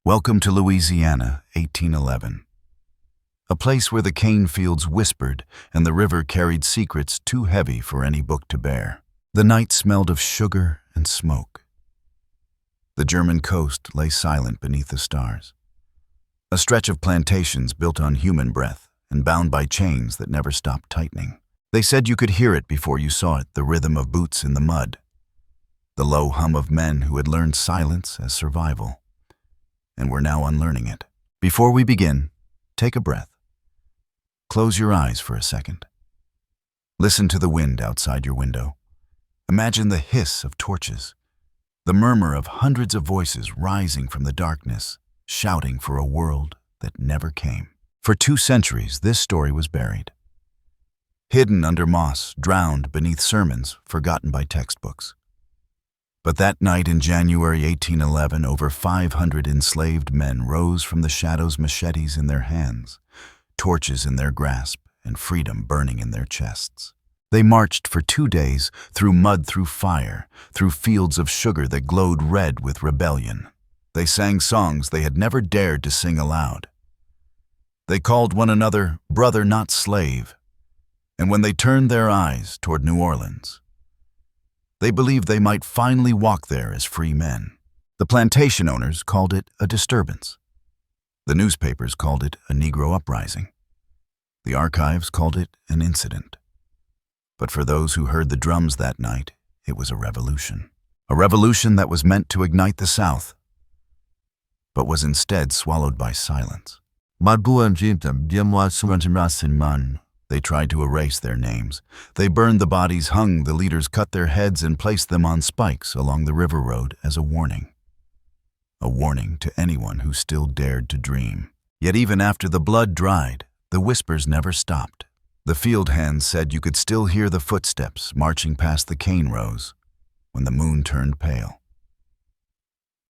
Welcome to Louisiana, 1811. A place where the cane fields whispered and the river carried secrets too heavy for any book to bear. The night smelled of sugar and smoke. The German coast lay silent beneath the stars. A stretch of plantations built on human breath and bound by chains that never stopped tightening. They said you could hear it before you saw it, the rhythm of boots in the mud, the low hum of men who had learned silence as survival, and were now unlearning it. Before we begin, take a breath. Close your eyes for a second. Listen to the wind outside your window. Imagine the hiss of torches, the murmur of hundreds of voices rising from the darkness, shouting for a world that never came. For 2 centuries, this story was buried. Hidden under moss, drowned beneath sermons, forgotten by textbooks. But that night in January 1811, over 500 enslaved men rose from the shadows, machetes in their hands, torches in their grasp, and freedom burning in their chests. They marched for 2 days, through mud, through fire, through fields of sugar that glowed red with rebellion. They sang songs they had never dared to sing aloud. They called one another brother, not slave, and when they turned their eyes toward New Orleans, they believed they might finally walk there as free men. The plantation owners called it a disturbance. The newspapers called it a Negro uprising. The archives called it an incident. But for those who heard the drums that night, it was a revolution. A revolution that was meant to ignite the South, but was instead swallowed by silence. They tried to erase their names. They burned the bodies, hung the leaders, cut their heads, and placed them on spikes along the river road as a warning. A warning to anyone who still dared to dream. Yet even after the blood dried, the whispers never stopped. The field hands said you could still hear the footsteps marching past the cane rows when the moon turned pale.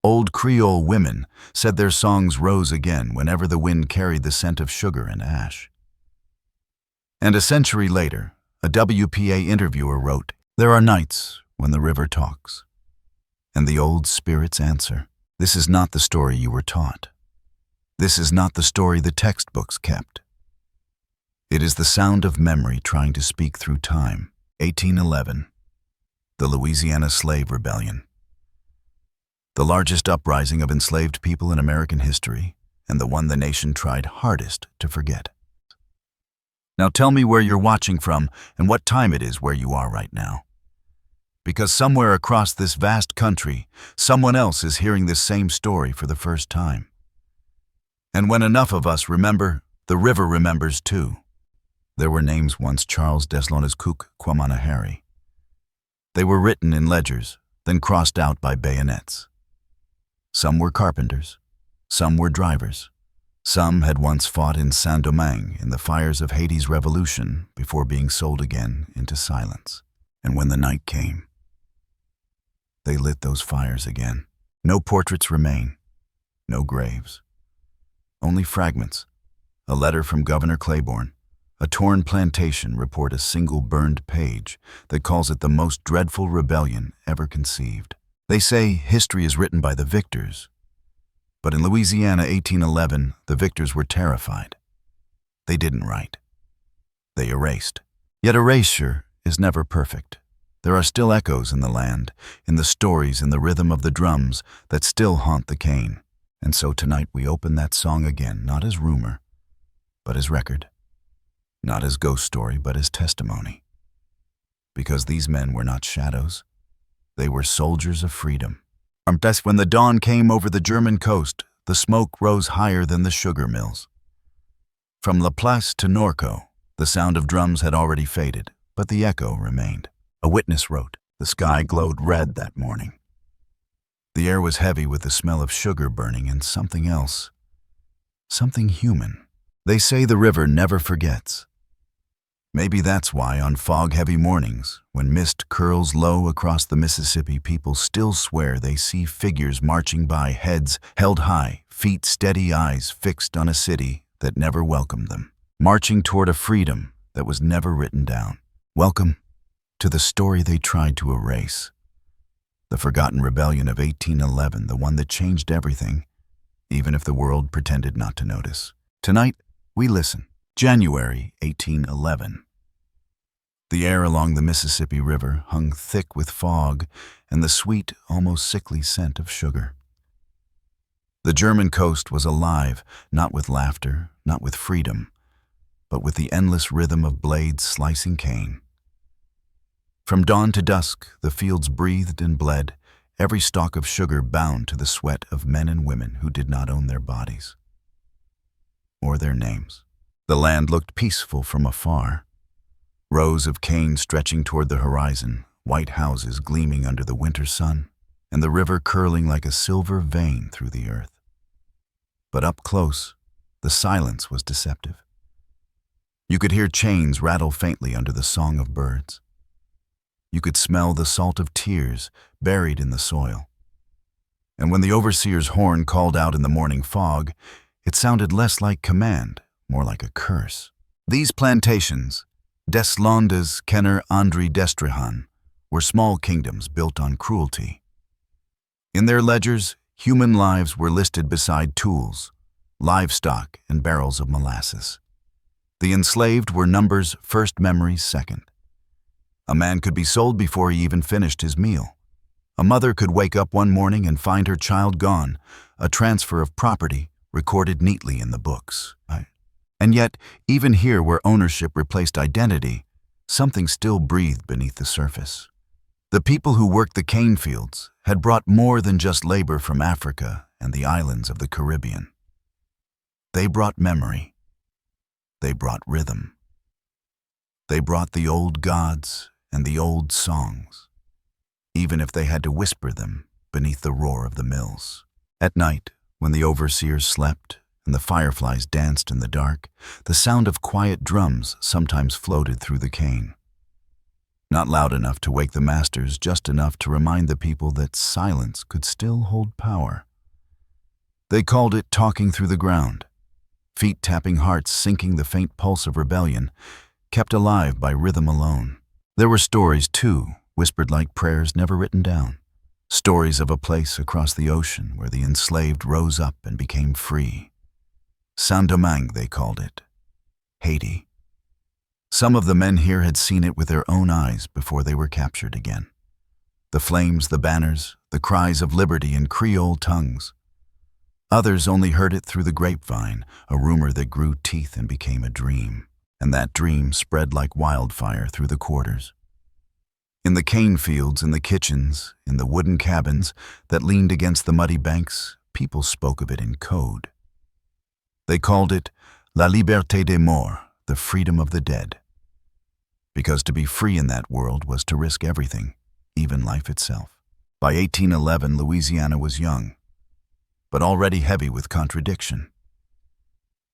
Old Creole women said their songs rose again whenever the wind carried the scent of sugar and ash. And a century later, a WPA interviewer wrote, "There are nights when the river talks, and the old spirits answer. This is not the story you were taught. This is not the story the textbooks kept. It is the sound of memory trying to speak through time." 1811, the Louisiana Slave Rebellion. The largest uprising of enslaved people in American history, and the one the nation tried hardest to forget. Now tell me where you're watching from and what time it is where you are right now. Because somewhere across this vast country, someone else is hearing this same story for the first time. And when enough of us remember, the river remembers too. There were names once: Charles Deslones Cook, Quamanahari. They were written in ledgers, then crossed out by bayonets. Some were carpenters, some were drivers. Some had once fought in Saint-Domingue in the fires of Haiti's revolution before being sold again into silence. And when the night came, they lit those fires again. No portraits remain, no graves. Only fragments, a letter from Governor Claiborne, a torn plantation report, a single burned page that calls it the most dreadful rebellion ever conceived. They say history is written by the victors. But in Louisiana, 1811, the victors were terrified. They didn't write. They erased. Yet erasure is never perfect. There are still echoes in the land, in the stories, in the rhythm of the drums that still haunt the cane. And so tonight we open that song again, not as rumor, but as record. Not as ghost story, but as testimony. Because these men were not shadows. They were soldiers of freedom. When the dawn came over the German coast, the smoke rose higher than the sugar mills. From La Place to Norco, the sound of drums had already faded, but the echo remained. A witness wrote, "The sky glowed red that morning. The air was heavy with the smell of sugar burning and something else, something human." They say the river never forgets. Maybe that's why on fog-heavy mornings, when mist curls low across the Mississippi, people still swear they see figures marching by, heads held high, feet steady, eyes fixed on a city that never welcomed them, marching toward a freedom that was never written down. Welcome to the story they tried to erase. The forgotten rebellion of 1811, the one that changed everything, even if the world pretended not to notice. Tonight, we listen. January 1811. The air along the Mississippi River hung thick with fog and the sweet, almost sickly scent of sugar. The German coast was alive, not with laughter, not with freedom, but with the endless rhythm of blades slicing cane. From dawn to dusk, the fields breathed and bled, every stalk of sugar bound to the sweat of men and women who did not own their bodies or their names. The land looked peaceful from afar. Rows of cane stretching toward the horizon, white houses gleaming under the winter sun, and the river curling like a silver vein through the earth. But up close, the silence was deceptive. You could hear chains rattle faintly under the song of birds. You could smell the salt of tears buried in the soil. And when the overseer's horn called out in the morning fog, it sounded less like command, more like a curse. These plantations, Des Landes, Kenner, André Destrehan, were small kingdoms built on cruelty. In their ledgers, human lives were listed beside tools, livestock, and barrels of molasses. The enslaved were numbers first, memories second. A man could be sold before he even finished his meal. A mother could wake up one morning and find her child gone, a transfer of property recorded neatly in the books. And yet, even here where ownership replaced identity, something still breathed beneath the surface. The people who worked the cane fields had brought more than just labor from Africa and the islands of the Caribbean. They brought memory. They brought rhythm. They brought the old gods and the old songs, even if they had to whisper them beneath the roar of the mills. At night, when the overseers slept and the fireflies danced in the dark, the sound of quiet drums sometimes floated through the cane. Not loud enough to wake the masters, just enough to remind the people that silence could still hold power. They called it talking through the ground, feet tapping hearts sinking the faint pulse of rebellion, kept alive by rhythm alone. There were stories, too, whispered like prayers never written down. Stories of a place across the ocean where the enslaved rose up and became free. Saint-Domingue, they called it. Haiti. Some of the men here had seen it with their own eyes before they were captured again. The flames, the banners, the cries of liberty in Creole tongues. Others only heard it through the grapevine, a rumor that grew teeth and became a dream. And that dream spread like wildfire through the quarters. In the cane fields, in the kitchens, in the wooden cabins that leaned against the muddy banks, people spoke of it in code. They called it La Liberté des Morts, the freedom of the dead. Because to be free in that world was to risk everything, even life itself. By 1811, Louisiana was young, but already heavy with contradiction.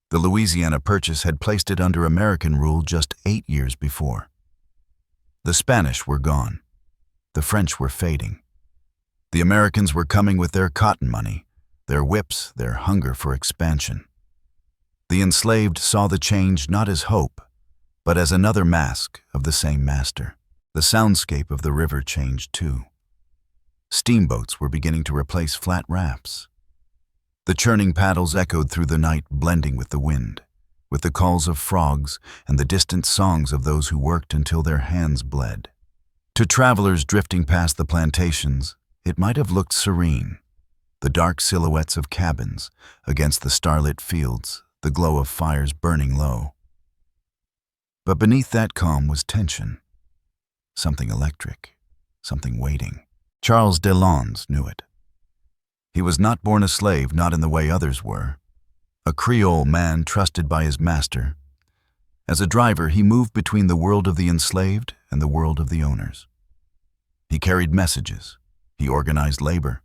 The Louisiana Purchase had placed it under American rule just 8 years before. The Spanish were gone. The French were fading. The Americans were coming with their cotton money, their whips, their hunger for expansion. The enslaved saw the change not as hope, but as another mask of the same master. The soundscape of the river changed too. Steamboats were beginning to replace flat rafts. The churning paddles echoed through the night, blending with the wind, with the calls of frogs and the distant songs of those who worked until their hands bled. To travelers drifting past the plantations, it might have looked serene. The dark silhouettes of cabins against the starlit fields, the glow of fires burning low. But beneath that calm was tension. Something electric, something waiting. Charles Deslandes knew it. He was not born a slave, not in the way others were. A Creole man trusted by his master. As a driver, he moved between the world of the enslaved and the world of the owners. He carried messages. He organized labor.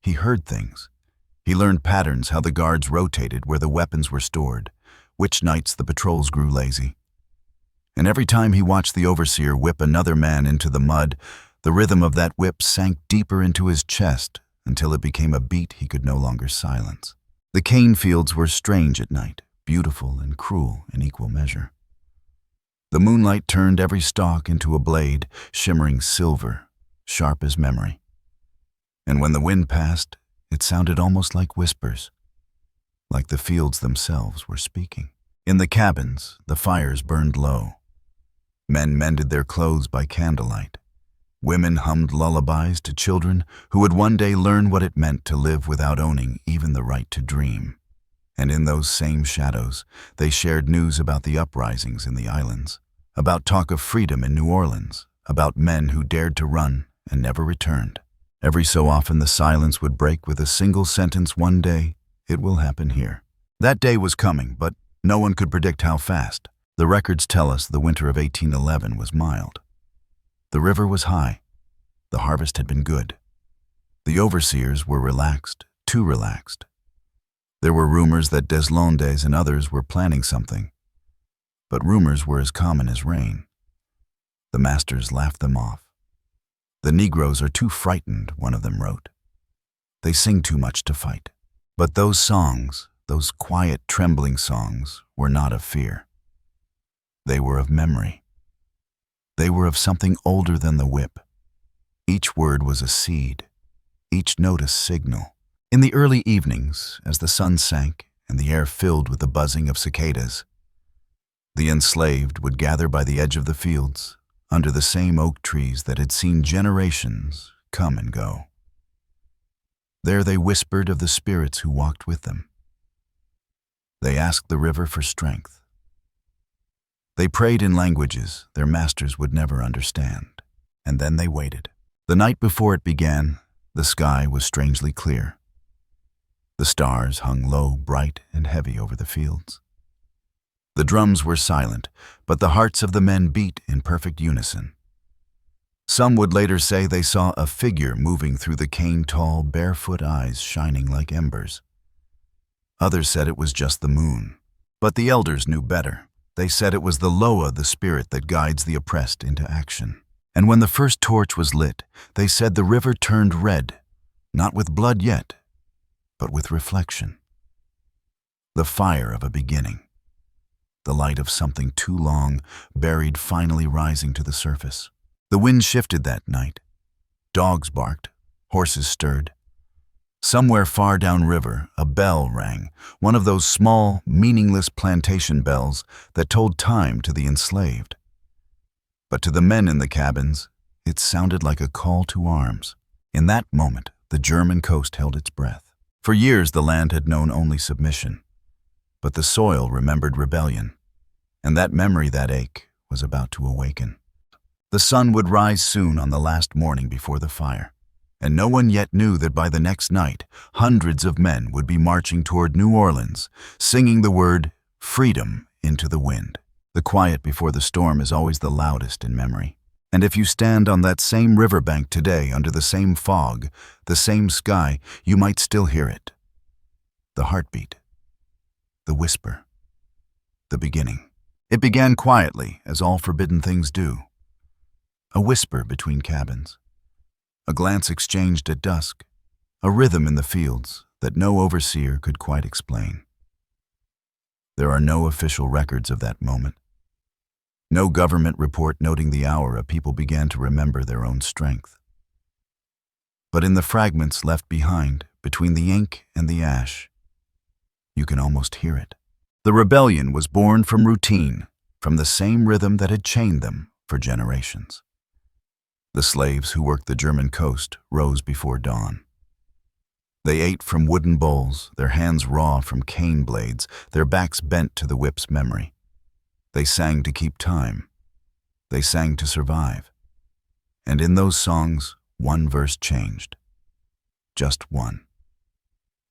He heard things. He learned patterns, how the guards rotated, where the weapons were stored, which nights the patrols grew lazy. And every time he watched the overseer whip another man into the mud, the rhythm of that whip sank deeper into his chest until it became a beat he could no longer silence. The cane fields were strange at night, beautiful and cruel in equal measure. The moonlight turned every stalk into a blade, shimmering silver, sharp as memory. And when the wind passed, it sounded almost like whispers. like the fields themselves were speaking. In the cabins, the fires burned low. Men mended their clothes by candlelight. Women hummed lullabies to children who would one day learn what it meant to live without owning even the right to dream. And in those same shadows, they shared news about the uprisings in the islands, about talk of freedom in New Orleans, about men who dared to run and never returned. Every so often the silence would break with a single sentence, "One day, it will happen here." That day was coming, but no one could predict how fast. The records tell us the winter of 1811 was mild. The river was high. The harvest had been good. The overseers were relaxed, too relaxed. There were rumors that Deslondes and others were planning something, but rumors were as common as rain. The masters laughed them off. "The Negroes are too frightened," one of them wrote. "They sing too much to fight." But those songs, those quiet, trembling songs, were not of fear. They were of memory. They were of something older than the whip. Each word was a seed, each note a signal. In the early evenings, as the sun sank and the air filled with the buzzing of cicadas, the enslaved would gather by the edge of the fields, under the same oak trees that had seen generations come and go. There they whispered of the spirits who walked with them. They asked the river for strength. They prayed in languages their masters would never understand, and then they waited. The night before it began, the sky was strangely clear. The stars hung low, bright, and heavy over the fields. The drums were silent, but the hearts of the men beat in perfect unison. Some would later say they saw a figure moving through the cane-tall, barefoot eyes shining like embers. Others said it was just the moon. But the elders knew better. They said it was the Loa, the spirit that guides the oppressed into action. And when the first torch was lit, they said the river turned red, not with blood yet, but with reflection. The fire of a beginning. The light of something too long, buried, finally rising to the surface. The wind shifted that night. Dogs barked, horses stirred. Somewhere far downriver, a bell rang, one of those small, meaningless plantation bells that told time to the enslaved. But to the men in the cabins, it sounded like a call to arms. In that moment, the German coast held its breath. For years, the land had known only submission. But the soil remembered rebellion, and that memory, that ache, was about to awaken. The sun would rise soon on the last morning before the fire, and no one yet knew that by the next night, hundreds of men would be marching toward New Orleans, singing the word freedom into the wind. The quiet before the storm is always the loudest in memory. And if you stand on that same riverbank today under the same fog, the same sky, you might still hear it. The heartbeat. The whisper. The beginning. It began quietly, as all forbidden things do. A whisper between cabins. A glance exchanged at dusk. A rhythm in the fields that no overseer could quite explain. There are no official records of that moment. No government report noting the hour a people began to remember their own strength. But in the fragments left behind, between the ink and the ash, you can almost hear it. The rebellion was born from routine, from the same rhythm that had chained them for generations. The slaves who worked the German coast rose before dawn. They ate from wooden bowls, their hands raw from cane blades, their backs bent to the whip's memory. They sang to keep time. They sang to survive. And in those songs, one verse changed. Just one.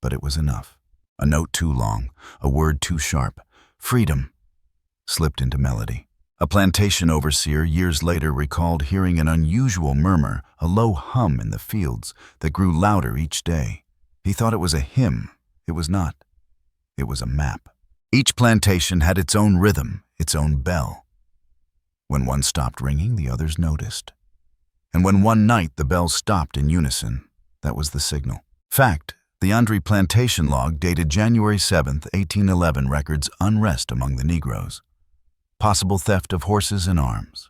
But it was enough. A note too long, a word too sharp. Freedom slipped into melody. A plantation overseer years later recalled hearing an unusual murmur, a low hum in the fields that grew louder each day. He thought it was a hymn. It was not. It was a map. Each plantation had its own rhythm, its own bell. When one stopped ringing, the others noticed. And when one night the bells stopped in unison, that was the signal. Fact, the Andre plantation log dated January 7, 1811 records unrest among the Negroes. Possible theft of horses and arms.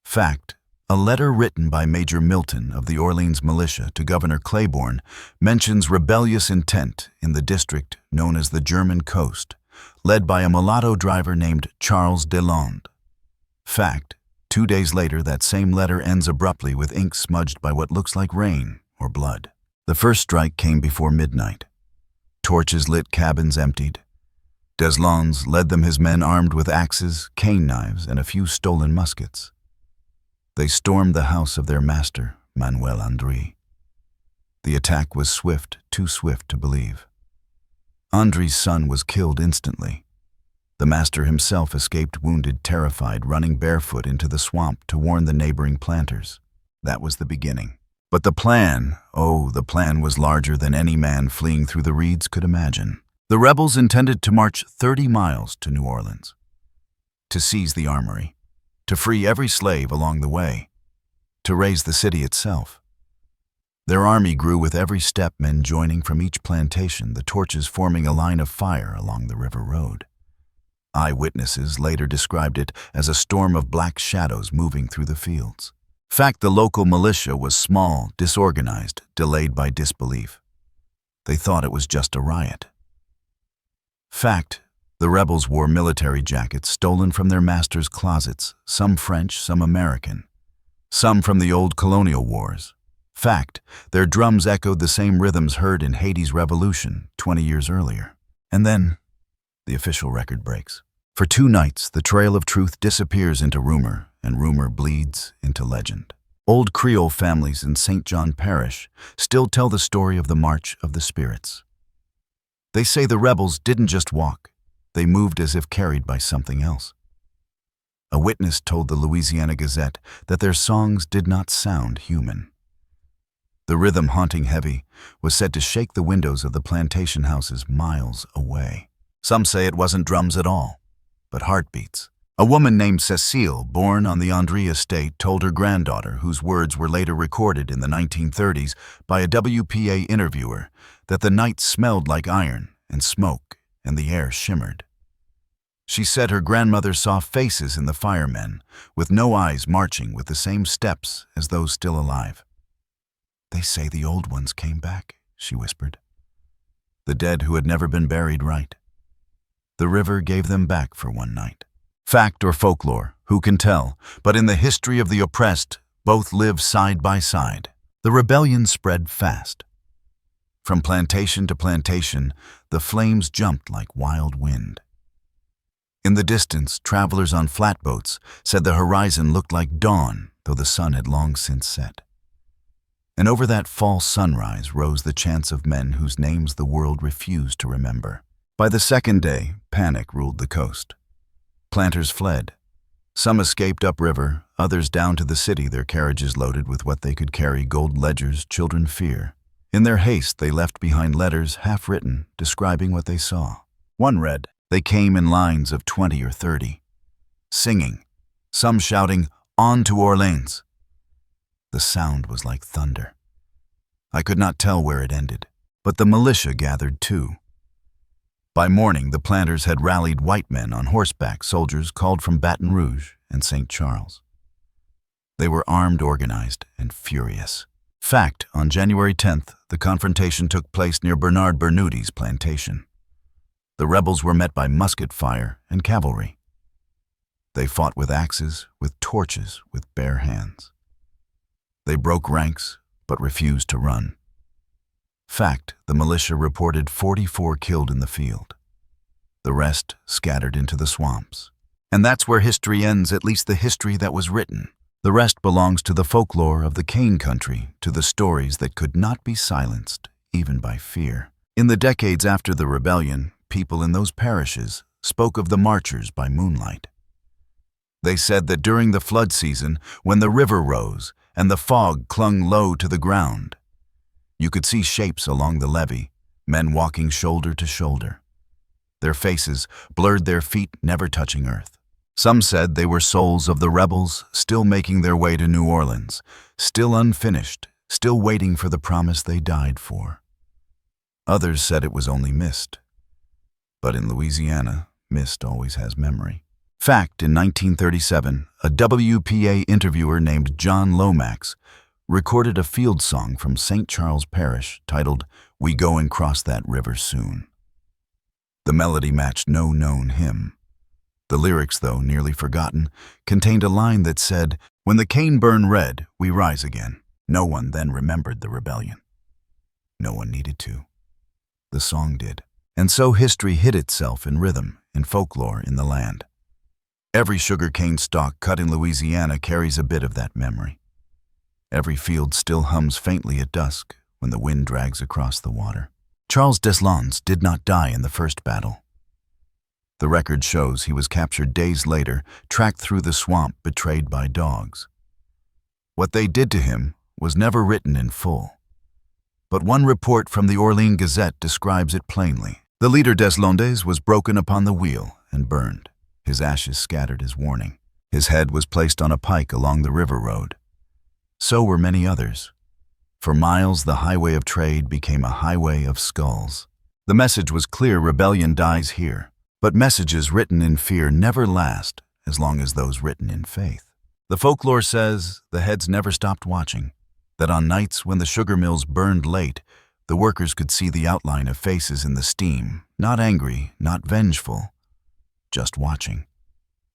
Fact, A letter written by Major Milton of the Orleans militia to Governor Claiborne mentions rebellious intent in the district known as the German Coast, led by a mulatto driver named Charles Delande. Fact: 2 days later, that same letter ends abruptly with ink smudged by what looks like rain or blood. The first strike came before midnight. Torches lit cabins emptied. Deslandes led them, his men armed with axes, cane knives, and a few stolen muskets. They stormed the house of their master, Manuel André. The attack was swift, too swift to believe. André's son was killed instantly. The master himself escaped wounded, terrified, running barefoot into the swamp to warn the neighboring planters. That was the beginning. But the plan, the plan was larger than any man fleeing through the reeds could imagine. The rebels intended to march 30 miles to New Orleans, to seize the armory, to free every slave along the way, to raise the city itself. Their army grew with every step, men joining from each plantation, the torches forming a line of fire along the river road. Eyewitnesses later described it as a storm of black shadows moving through the fields. Fact: the local militia was small, disorganized, delayed by disbelief. They thought it was just a riot. Fact: the rebels wore military jackets stolen from their masters' closets, some French, some American, some from the old colonial wars. Fact: their drums echoed the same rhythms heard in Haiti's revolution 20 years earlier. And then, the official record breaks. For 2 nights, the trail of truth disappears into rumor, and rumor bleeds into legend. Old Creole families in St. John Parish still tell the story of the March of the Spirits. They say the rebels didn't just walk. They moved as if carried by something else. A witness told the Louisiana Gazette that their songs did not sound human. The rhythm, haunting heavy, was said to shake the windows of the plantation houses miles away. Some say it wasn't drums at all, but heartbeats. A woman named Cecile, born on the André estate, told her granddaughter, whose words were later recorded in the 1930s by a WPA interviewer, that the night smelled like iron and smoke, and the air shimmered. She said her grandmother saw faces in the firemen, with no eyes, marching with the same steps as those still alive. "They say the old ones came back," she whispered. "The dead who had never been buried right. The river gave them back for one night." Fact or folklore, who can tell? But in the history of the oppressed, both live side by side. The rebellion spread fast. From plantation to plantation, the flames jumped like wild wind. In the distance, travelers on flatboats said the horizon looked like dawn, though the sun had long since set. And over that false sunrise rose the chants of men whose names the world refused to remember. By the second day, panic ruled the coast. Planters fled. Some escaped upriver, others down to the city, their carriages loaded with what they could carry: gold ledgers, children fear. In their haste, they left behind letters half-written, describing what they saw. One read, "They came in lines of 20 or 30, singing, some shouting, 'On to Orleans!' The sound was like thunder. I could not tell where it ended, but the militia gathered too. By morning, the planters had rallied white men on horseback, soldiers called from Baton Rouge and St. Charles. They were armed, organized, and furious. Fact: on January 10th, the confrontation took place near Bernard Bernoudy's plantation. The rebels were met by musket fire and cavalry. They fought with axes, with torches, with bare hands. They broke ranks, but refused to run. Fact: the militia reported 44 killed in the field. The rest scattered into the swamps. And that's where history ends, at least the history that was written. The rest belongs to the folklore of the cane country, to the stories that could not be silenced, even by fear. In the decades after the rebellion, people in those parishes spoke of the marchers by moonlight. They said that during the flood season, when the river rose and the fog clung low to the ground, you could see shapes along the levee, men walking shoulder to shoulder. Their faces blurred, their feet never touching earth. Some said they were souls of the rebels, still making their way to New Orleans, still unfinished, still waiting for the promise they died for. Others said it was only mist. But in Louisiana, mist always has memory. Fact, in 1937, a WPA interviewer named John Lomax recorded a field song from St. Charles Parish titled, "We Go and Cross That River Soon." The melody matched no known hymn. The lyrics, though nearly forgotten, contained a line that said, "When the cane burn red, we rise again." No one then remembered the rebellion. No one needed to. The song did. And so history hid itself in rhythm, in folklore, in the land. Every sugarcane stalk cut in Louisiana carries a bit of that memory. Every field still hums faintly at dusk when the wind drags across the water. Charles Deslandes did not die in the first battle. The record shows he was captured days later, tracked through the swamp, betrayed by dogs. What they did to him was never written in full. But one report from the Orleans Gazette describes it plainly. The leader Deslandes was broken upon the wheel and burned, his ashes scattered as warning. His head was placed on a pike along the river road. So were many others. For miles, the highway of trade became a highway of skulls. The message was clear: rebellion dies here. But messages written in fear never last as long as those written in faith. The folklore says the heads never stopped watching, that on nights when the sugar mills burned late, the workers could see the outline of faces in the steam, not angry, not vengeful, just watching.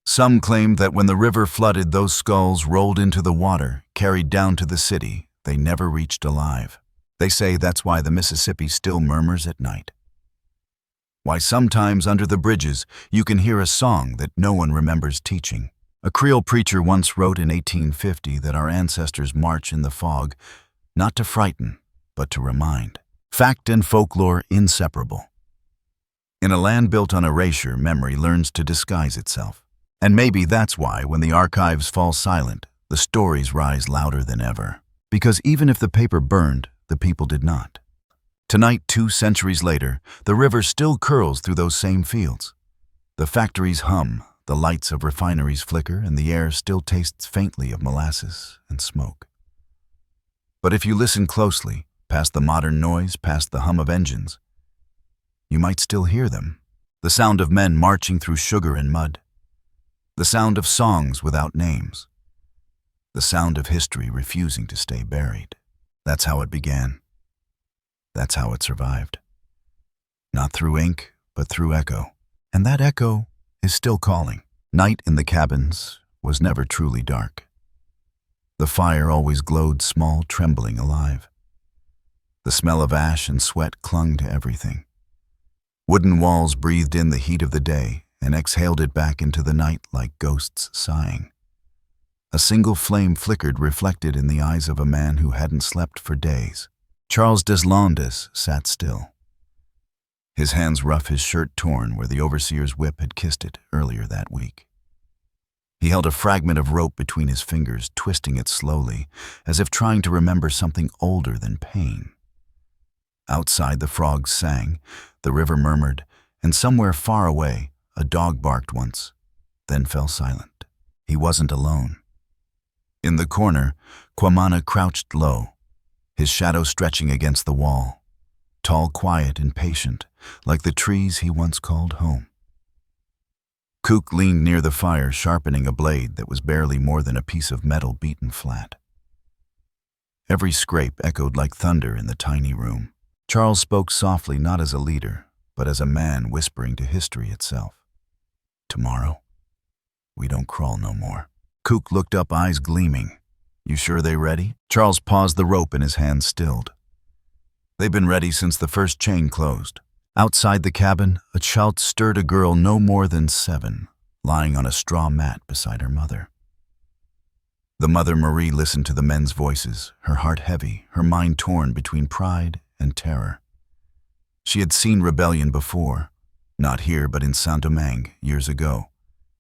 Some claimed that when the river flooded, those skulls rolled into the water, carried down to the city. They never reached alive. They say that's why the Mississippi still murmurs at night. Why sometimes under the bridges you can hear a song that no one remembers teaching. A Creole preacher once wrote in 1850 that our ancestors march in the fog, not to frighten, but to remind. Fact and folklore inseparable. In a land built on erasure, memory learns to disguise itself. And maybe that's why, when the archives fall silent, the stories rise louder than ever. Because even if the paper burned, the people did not. Tonight, 2 centuries later, the river still curls through those same fields. The factories hum, the lights of refineries flicker, and the air still tastes faintly of molasses and smoke. But if you listen closely, past the modern noise, past the hum of engines, you might still hear them. The sound of men marching through sugar and mud. The sound of songs without names. The sound of history refusing to stay buried. That's how it began. That's how it survived. Not through ink, but through echo. And that echo is still calling. Night in the cabins was never truly dark. The fire always glowed small, trembling, alive. The smell of ash and sweat clung to everything. Wooden walls breathed in the heat of the day and exhaled it back into the night like ghosts sighing. A single flame flickered, reflected in the eyes of a man who hadn't slept for days. Charles Deslandes sat still. His hands rough, his shirt torn where the overseer's whip had kissed it earlier that week. He held a fragment of rope between his fingers, twisting it slowly, as if trying to remember something older than pain. Outside, the frogs sang, the river murmured, and somewhere far away, a dog barked once, then fell silent. He wasn't alone. In the corner, Kwamana crouched low, his shadow stretching against the wall, tall, quiet, and patient, like the trees he once called home. Kook leaned near the fire, sharpening a blade that was barely more than a piece of metal beaten flat. Every scrape echoed like thunder in the tiny room. Charles spoke softly, not as a leader, but as a man whispering to history itself. Tomorrow, we don't crawl no more. Kook looked up, eyes gleaming. You sure they ready? Charles paused, the rope in his hand stilled. They've been ready since the first chain closed. Outside the cabin, a shout stirred a girl no more than 7, lying on a straw mat beside her mother. The mother, Marie, listened to the men's voices, her heart heavy, her mind torn between pride and terror. She had seen rebellion before, not here but in Saint-Domingue years ago,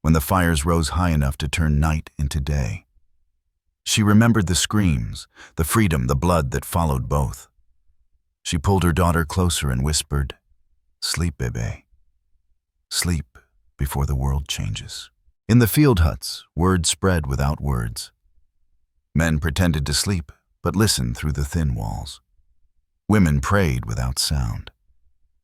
when the fires rose high enough to turn night into day. She remembered the screams, the freedom, the blood that followed both. She pulled her daughter closer and whispered, "Sleep, bébé. Sleep before the world changes." In the field huts, word spread without words. Men pretended to sleep, but listened through the thin walls. Women prayed without sound.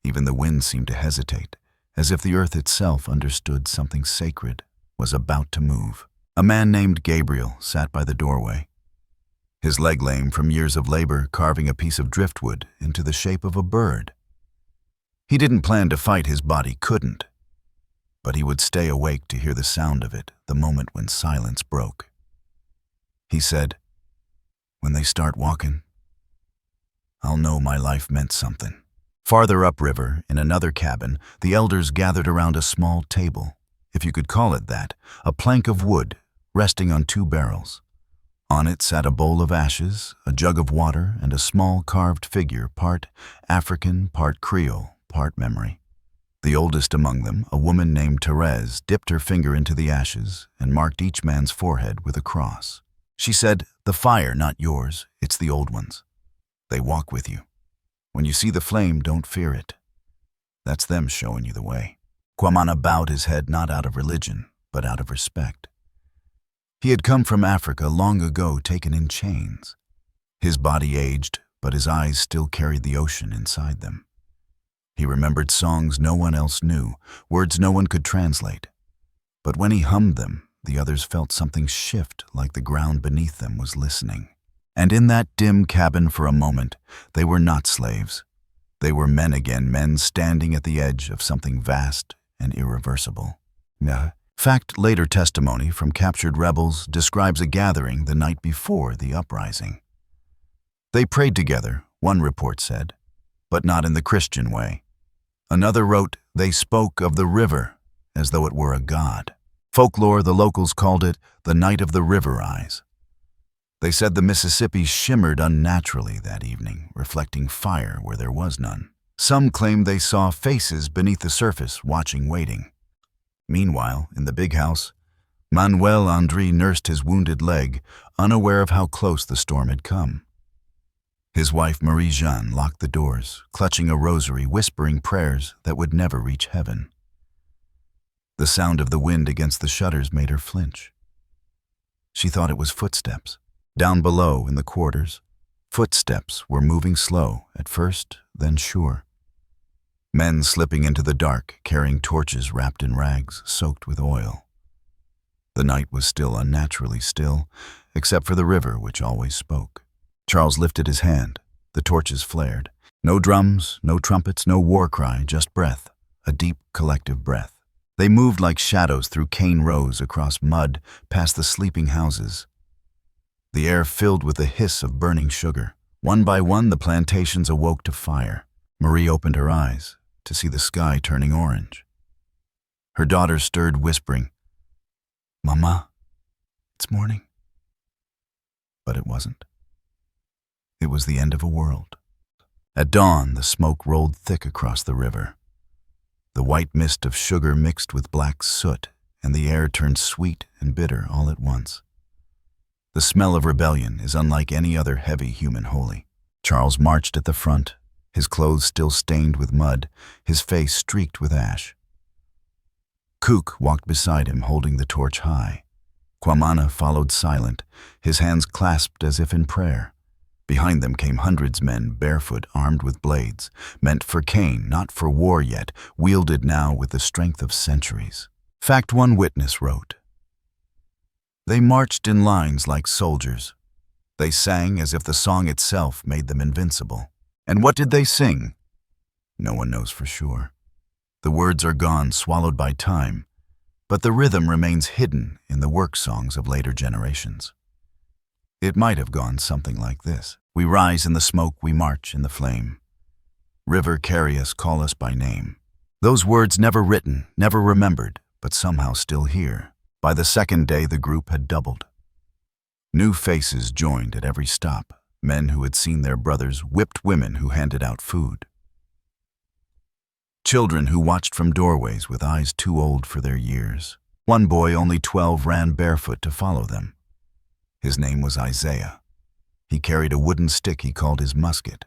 Even the wind seemed to hesitate, as if the earth itself understood something sacred was about to move. A man named Gabriel sat by the doorway, his leg lame from years of labor carving a piece of driftwood into the shape of a bird. He didn't plan to fight, his body couldn't, but he would stay awake to hear the sound of it the moment when silence broke. He said, "When they start walking, I'll know my life meant something." Farther upriver, in another cabin, the elders gathered around a small table, if you could call it that, a plank of wood resting on 2 barrels. On it sat a bowl of ashes, a jug of water, and a small carved figure, part African, part Creole, part memory. The oldest among them, a woman named Therese, dipped her finger into the ashes and marked each man's forehead with a cross. She said, "The fire, not yours, it's the old ones. They walk with you. When you see the flame, don't fear it. That's them showing you the way." Kwamana bowed his head not out of religion, but out of respect. He had come from Africa long ago, taken in chains. His body aged, but his eyes still carried the ocean inside them. He remembered songs no one else knew, words no one could translate. But when he hummed them, the others felt something shift, like the ground beneath them was listening. And in that dim cabin for a moment, they were not slaves. They were men again, men standing at the edge of something vast and irreversible. Fact, later testimony from captured rebels describes a gathering the night before the uprising. They prayed together, one report said, but not in the Christian way. Another wrote, they spoke of the river as though it were a god. Folklore, the locals called it the night of the river eyes. They said the Mississippi shimmered unnaturally that evening, reflecting fire where there was none. Some claimed they saw faces beneath the surface, watching, waiting. Meanwhile, in the big house, Manuel André nursed his wounded leg, unaware of how close the storm had come. His wife Marie-Jeanne locked the doors, clutching a rosary, whispering prayers that would never reach heaven. The sound of the wind against the shutters made her flinch. She thought it was footsteps. Down below in the quarters, footsteps were moving slow, at first, then sure. Men slipping into the dark, carrying torches wrapped in rags, soaked with oil. The night was still, unnaturally still, except for the river which always spoke. Charles lifted his hand. The torches flared. No drums, no trumpets, no war cry, just breath, a deep collective breath. They moved like shadows through cane rows, across mud, past the sleeping houses. The air filled with the hiss of burning sugar. One by one, the plantations awoke to fire. Marie opened her eyes to see the sky turning orange. Her daughter stirred, whispering, "Mama, it's morning." But it wasn't. It was the end of a world. At dawn, the smoke rolled thick across the river. The white mist of sugar mixed with black soot, and the air turned sweet and bitter all at once. The smell of rebellion is unlike any other heavy human holy. Charles marched at the front, his clothes still stained with mud, his face streaked with ash. Cook walked beside him, holding the torch high. Kwamana followed silent, his hands clasped as if in prayer. Behind them came hundreds men, barefoot, armed with blades, meant for cane, not for war yet, wielded now with the strength of centuries. Fact, one witness wrote, "They marched in lines like soldiers. They sang as if the song itself made them invincible. And what did they sing? No one knows for sure. The words are gone, swallowed by time, but the rhythm remains hidden in the work songs of later generations. It might have gone something like this. We rise in the smoke, we march in the flame. River, carry us, call us by name." Those words never written, never remembered, but somehow still here. By the second day, the group had doubled. New faces joined at every stop, men who had seen their brothers, whipped women who handed out food. Children who watched from doorways with eyes too old for their years. One boy, only 12, ran barefoot to follow them. His name was Isaiah. He carried a wooden stick he called his musket.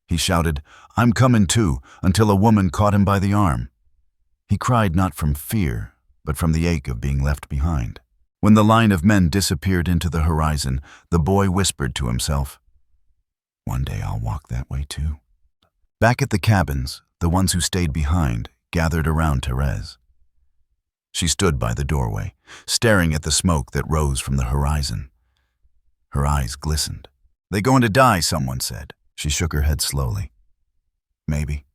He shouted, "I'm coming too," until a woman caught him by the arm. He cried not from fear, but from the ache of being left behind. When the line of men disappeared into the horizon, the boy whispered to himself, "One day I'll walk that way too." Back at the cabins, the ones who stayed behind gathered around Therese. She stood by the doorway, staring at the smoke that rose from the horizon. Her eyes glistened. "They going to die," someone said. She shook her head slowly. "Maybe.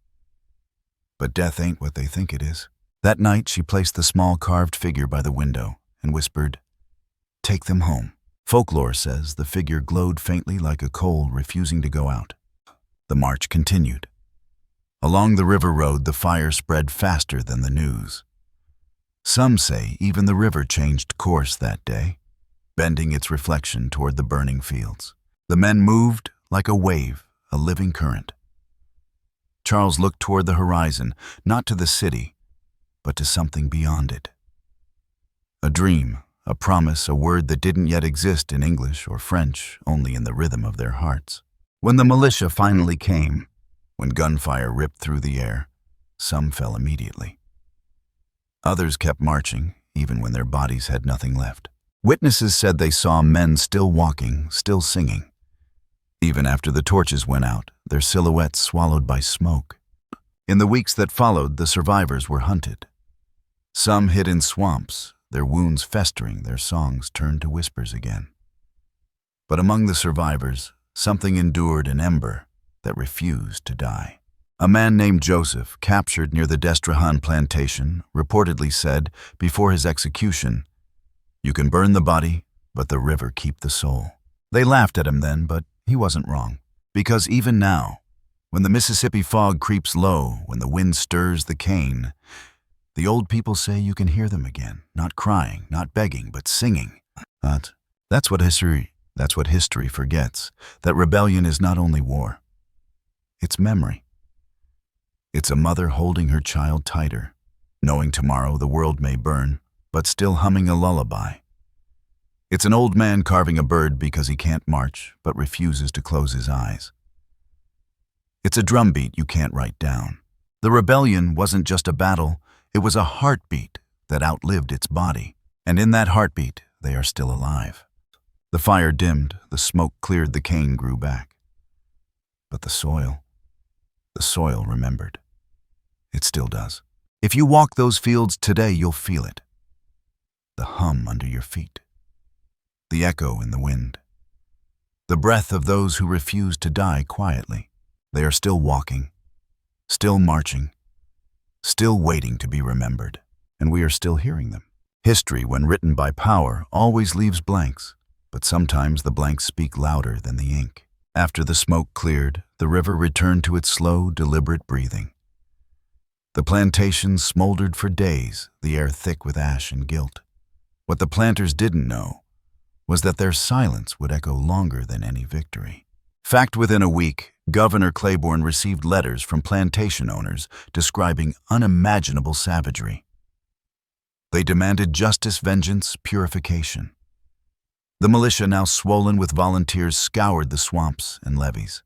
But death ain't what they think it is." That night, she placed the small carved figure by the window and whispered, "Take them home." Folklore says the figure glowed faintly like a coal refusing to go out. The march continued. Along the river road, the fire spread faster than the news. Some say even the river changed course that day, bending its reflection toward the burning fields. The men moved like a wave, a living current. Charles looked toward the horizon, not to the city, but to something beyond it. A dream, a promise, a word that didn't yet exist in English or French, only in the rhythm of their hearts. When the militia finally came, when gunfire ripped through the air, some fell immediately. Others kept marching, even when their bodies had nothing left. Witnesses said they saw men still walking, still singing. Even after the torches went out, their silhouettes swallowed by smoke. In the weeks that followed, the survivors were hunted. Some hid in swamps, their wounds festering, their songs turned to whispers again. But among the survivors, something endured an ember that refused to die. A man named Joseph, captured near the Destrehan plantation, reportedly said, before his execution, "You can burn the body, but the river keep the soul." They laughed at him then, but he wasn't wrong. Because even now, when the Mississippi fog creeps low, when the wind stirs the cane, the old people say you can hear them again, not crying, not begging, but singing. That's what history forgets, that rebellion is not only war. It's memory. It's a mother holding her child tighter, knowing tomorrow the world may burn, but still humming a lullaby. It's an old man carving a bird because he can't march, but refuses to close his eyes. It's a drumbeat you can't write down. The rebellion wasn't just a battle, it was a heartbeat that outlived its body. And in that heartbeat, they are still alive. The fire dimmed, the smoke cleared, the cane grew back. But the soil remembered. It still does. If you walk those fields today, you'll feel it. The hum under your feet. The echo in the wind. The breath of those who refuse to die quietly. They are still walking, still marching, still waiting to be remembered, and we are still hearing them. History, when written by power, always leaves blanks, but sometimes the blanks speak louder than the ink. After the smoke cleared, the river returned to its slow, deliberate breathing. The plantation smoldered for days, the air thick with ash and guilt. What the planters didn't know was that their silence would echo longer than any victory. Fact, within a week, Governor Claiborne received letters from plantation owners describing unimaginable savagery. They demanded justice, vengeance, purification. The militia, now swollen with volunteers, scoured the swamps and levees.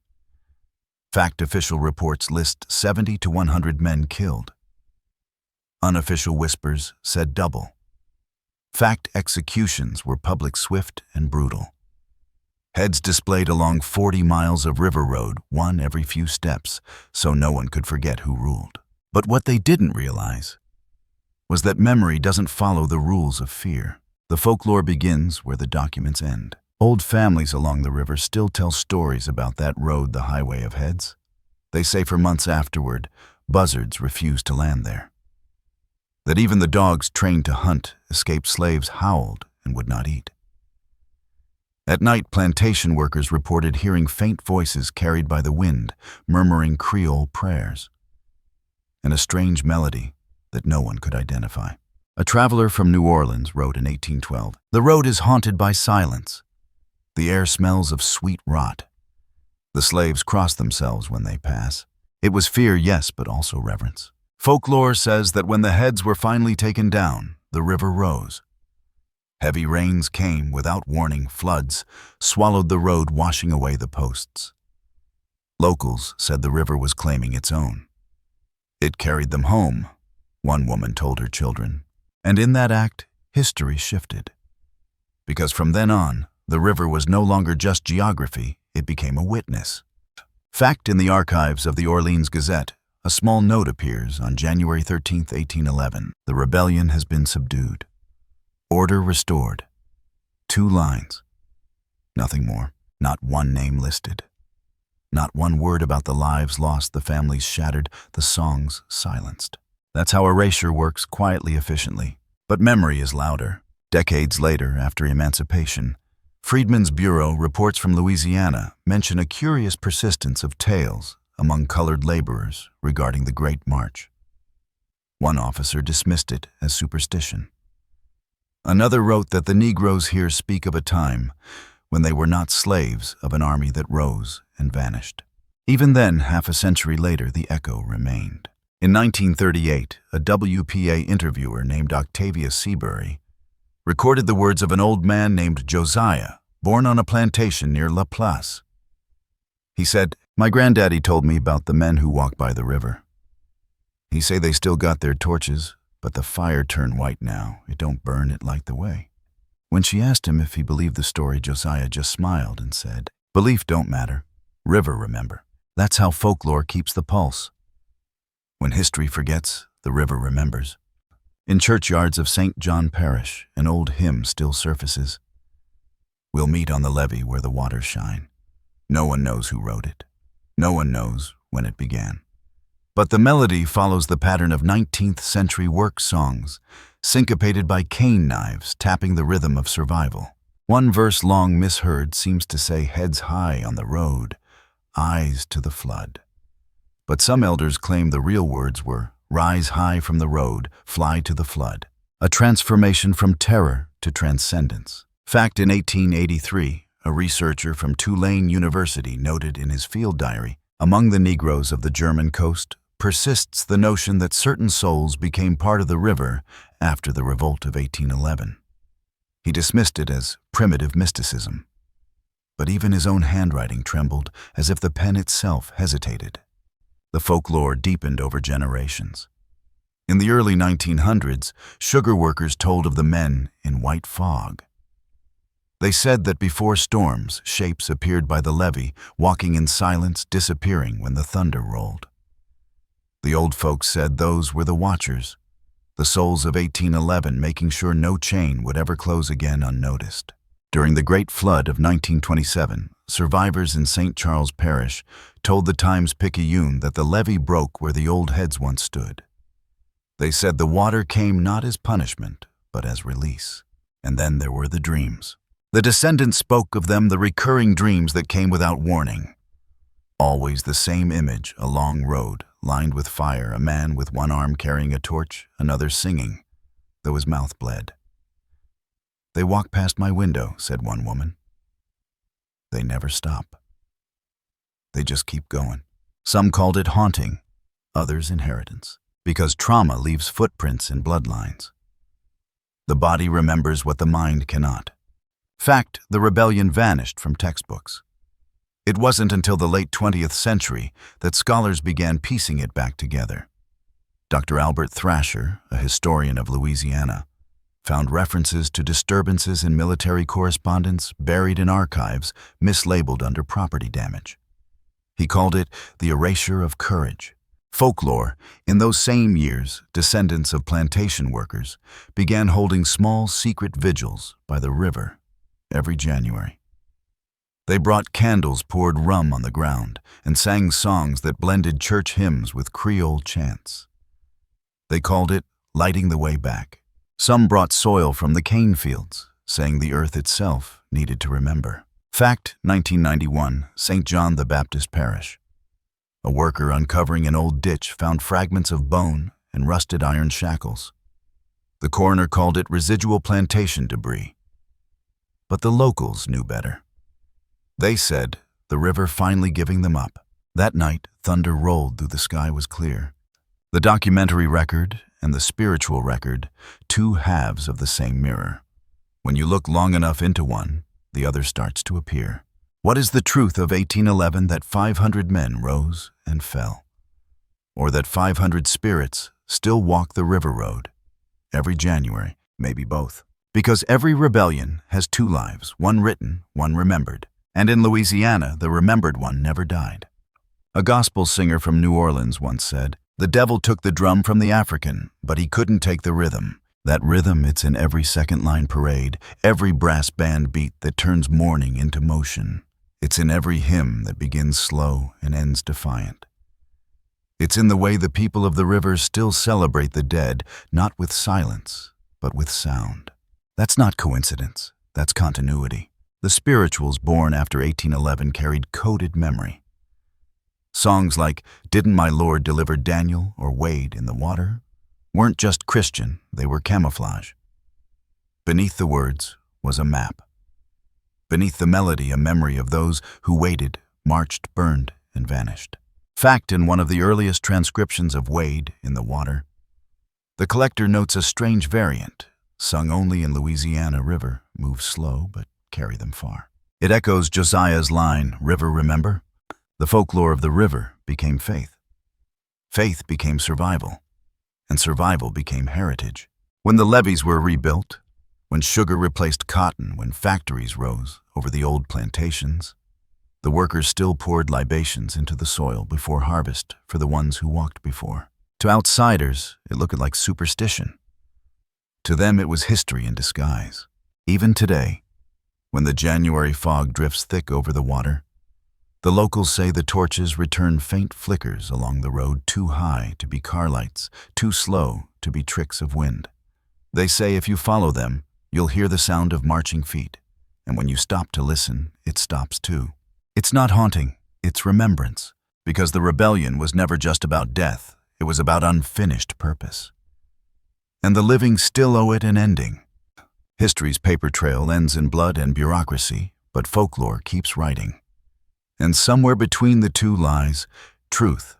Fact official reports list 70 to 100 men killed. Unofficial whispers said double. Fact executions were public, swift, and brutal. Heads displayed along 40 miles of river road, one every few steps, so no one could forget who ruled. But what they didn't realize was that memory doesn't follow the rules of fear. The folklore begins where the documents end. Old families along the river still tell stories about that road, the highway of heads. They say for months afterward, buzzards refused to land there. That even the dogs trained to hunt escaped slaves howled and would not eat. At night, plantation workers reported hearing faint voices carried by the wind, murmuring Creole prayers, and a strange melody that no one could identify. A traveler from New Orleans wrote in 1812, "The road is haunted by silence. The air smells of sweet rot. The slaves cross themselves when they pass. It was fear, yes, but also reverence." Folklore says that when the heads were finally taken down, the river rose. Heavy rains came without warning, floods swallowed the road, washing away the posts. Locals said the river was claiming its own. It carried them home, one woman told her children. And in that act, history shifted. Because from then on, the river was no longer just geography, it became a witness. Fact, in the archives of the Orleans Gazette, a small note appears on January 13, 1811. The rebellion has been subdued. Order restored. 2 lines. Nothing more. Not one name listed. Not one word about the lives lost, the families shattered, the songs silenced. That's how erasure works, quietly, efficiently. But memory is louder. Decades later, after emancipation, Friedman's Bureau reports from Louisiana mention a curious persistence of tales among colored laborers regarding the Great March. One officer dismissed it as superstition. Another wrote that the Negroes here speak of a time when they were not slaves of an army that rose and vanished. Even then, half a century later, the echo remained. In 1938, a WPA interviewer named Octavius Seabury recorded the words of an old man named Josiah, born on a plantation near La Place. He said, "My granddaddy told me about the men who walk by the river. He say they still got their torches, but the fire turned white now. It don't burn, it light the way." When she asked him if he believed the story, Josiah just smiled and said, "Belief don't matter. River remember." That's how folklore keeps the pulse. When history forgets, the river remembers. In churchyards of St. John Parish, an old hymn still surfaces. "We'll meet on the levee where the waters shine." No one knows who wrote it. No one knows when it began. But the melody follows the pattern of 19th century work songs, syncopated by cane knives tapping the rhythm of survival. One verse long misheard seems to say, "Heads high on the road, eyes to the flood." But some elders claim the real words were, "Rise high from the road, fly to the flood." A transformation from terror to transcendence. Fact, in 1883, a researcher from Tulane University noted in his field diary, among the Negroes of the German coast persists the notion that certain souls became part of the river after the revolt of 1811. He dismissed it as primitive mysticism. But even his own handwriting trembled, as if the pen itself hesitated. The folklore deepened over generations. In the early 1900s, sugar workers told of the men in white fog. They said that before storms, shapes appeared by the levee, walking in silence, disappearing when the thunder rolled. The old folks said those were the watchers, the souls of 1811, making sure no chain would ever close again unnoticed. During the Great Flood of 1927, survivors in St. Charles Parish told the Times-Picayune that the levee broke where the old heads once stood. They said the water came not as punishment, but as release. And then there were the dreams. The descendants spoke of them, the recurring dreams that came without warning. Always the same image, a long road, lined with fire, a man with one arm carrying a torch, another singing, though his mouth bled. "They walk past my window," said one woman. "They never stop. They just keep going." Some called it haunting, others inheritance, because trauma leaves footprints in bloodlines. The body remembers what the mind cannot. Fact, the rebellion vanished from textbooks. It wasn't until the late 20th century that scholars began piecing it back together. Dr. Albert Thrasher, a historian of Louisiana, found references to disturbances in military correspondence buried in archives mislabeled under property damage. He called it the erasure of courage. Folklore, in those same years, descendants of plantation workers began holding small secret vigils by the river every January. They brought candles, poured rum on the ground, and sang songs that blended church hymns with Creole chants. They called it lighting the way back. Some brought soil from the cane fields, saying the earth itself needed to remember. Fact, 1991, St. John the Baptist Parish. A worker uncovering an old ditch found fragments of bone and rusted iron shackles. The coroner called it residual plantation debris. But the locals knew better. They said, the river finally giving them up. That night, thunder rolled through the sky was clear. The documentary record and the spiritual record, two halves of the same mirror. When you look long enough into one, the other starts to appear. What is the truth of 1811 that 500 men rose and fell? Or that 500 spirits still walk the river road every January, maybe both? Because every rebellion has two lives, one written, one remembered. And in Louisiana, the remembered one never died. A gospel singer from New Orleans once said, "The devil took the drum from the African, but he couldn't take the rhythm. That rhythm, it's in every second-line parade, every brass band beat that turns mourning into motion. It's in every hymn that begins slow and ends defiant. It's in the way the people of the river still celebrate the dead, not with silence, but with sound." That's not coincidence, that's continuity. The spirituals born after 1811 carried coded memory. Songs like "Didn't My Lord Deliver Daniel" or "Wade in the Water" weren't just Christian, they were camouflage. Beneath the words was a map. Beneath the melody, a memory of those who waited, marched, burned, and vanished. Fact, in one of the earliest transcriptions of "Wade in the Water," the collector notes a strange variant, sung only in Louisiana: "River, move slow, but carry them far." It echoes Josiah's line, "River, remember?" The folklore of the river became faith. Faith became survival, and survival became heritage. When the levees were rebuilt, when sugar replaced cotton, when factories rose over the old plantations, the workers still poured libations into the soil before harvest for the ones who walked before. To outsiders, it looked like superstition. To them, it was history in disguise. Even today, when the January fog drifts thick over the water, the locals say the torches return faint flickers along the road, too high to be car lights, too slow to be tricks of wind. They say if you follow them, you'll hear the sound of marching feet, and when you stop to listen, it stops too. It's not haunting, it's remembrance, because the rebellion was never just about death, it was about unfinished purpose. And the living still owe it an ending. History's paper trail ends in blood and bureaucracy, but folklore keeps writing. And somewhere between the two lies truth.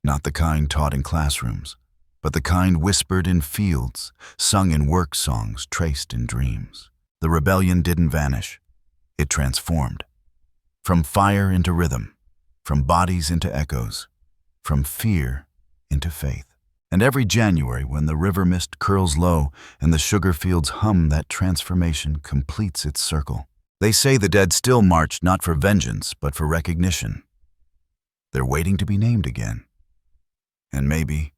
Not the kind taught in classrooms, but the kind whispered in fields, sung in work songs, traced in dreams. The rebellion didn't vanish. It transformed. From fire into rhythm, from bodies into echoes, from fear into faith. And every January, when the river mist curls low and the sugar fields hum, that transformation completes its circle. They say the dead still march not for vengeance, but for recognition. They're waiting to be named again. And maybe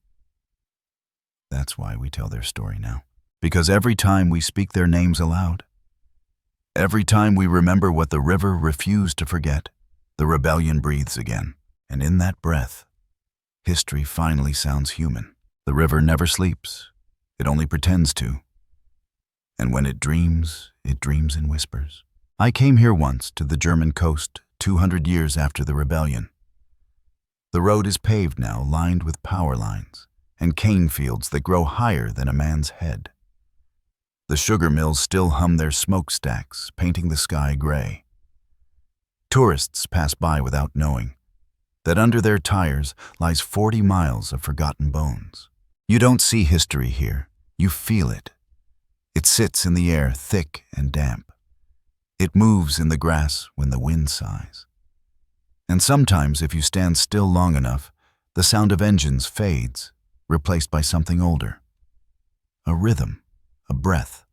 that's why we tell their story now. Because every time we speak their names aloud, every time we remember what the river refused to forget, the rebellion breathes again. And in that breath, history finally sounds human. The river never sleeps. It only pretends to. And when it dreams in whispers. I came here once to the German coast 200 years after the rebellion. The road is paved now, lined with power lines and cane fields that grow higher than a man's head. The sugar mills still hum their smokestacks, painting the sky gray. Tourists pass by without knowing that under their tires lies 40 miles of forgotten bones. You don't see history here, you feel it. It sits in the air, thick and damp. It moves in the grass when the wind sighs. And sometimes, if you stand still long enough, the sound of engines fades, replaced by something older. A rhythm, a breath,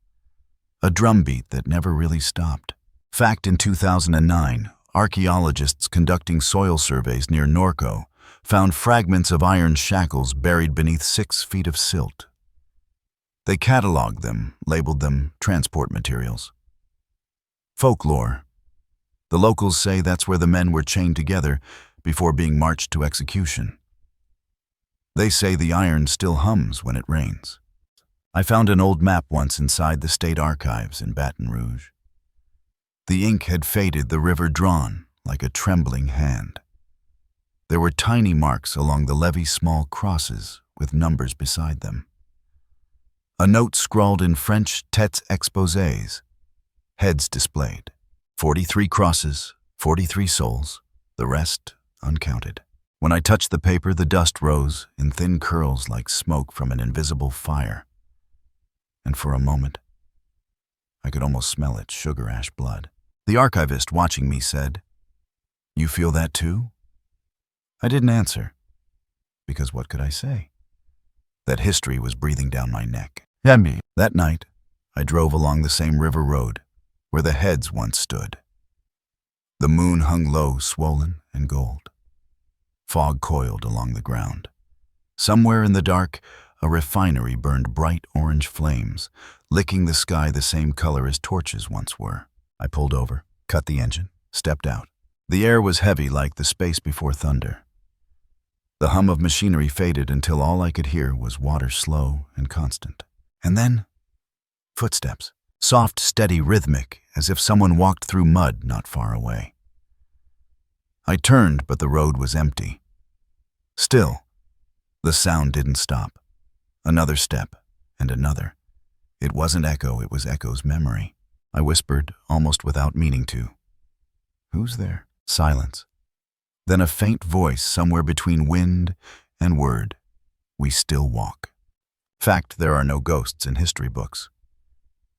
a drumbeat that never really stopped. Fact, in 2009, archaeologists conducting soil surveys near Norco found fragments of iron shackles buried beneath 6 feet of silt. They cataloged them, labeled them transport materials. Folklore. The locals say that's where the men were chained together before being marched to execution. They say the iron still hums when it rains. I found an old map once inside the state archives in Baton Rouge. The ink had faded, the river drawn like a trembling hand. There were tiny marks along the levee's small crosses with numbers beside them. A note scrawled in French têtes exposées, heads displayed. 43 crosses, 43 souls, the rest uncounted. When I touched the paper, the dust rose in thin curls like smoke from an invisible fire. And for a moment, I could almost smell it, sugar ash blood. The archivist watching me said, "You feel that too?" I didn't answer, because what could I say? That history was breathing down my neck. That night, I drove along the same river road where the heads once stood. The moon hung low, swollen and gold. Fog coiled along the ground. Somewhere in the dark, a refinery burned bright orange flames, licking the sky the same color as torches once were. I pulled over, cut the engine, stepped out. The air was heavy like the space before thunder. The hum of machinery faded until all I could hear was water slow and constant. And then, footsteps. Soft, steady, rhythmic, as if someone walked through mud not far away. I turned, but the road was empty. Still, the sound didn't stop. Another step, and another. It wasn't echo, it was echo's memory. I whispered, almost without meaning to. "Who's there?" Silence. Then a faint voice somewhere between wind and word. "We still walk." Fact, there are no ghosts in history books.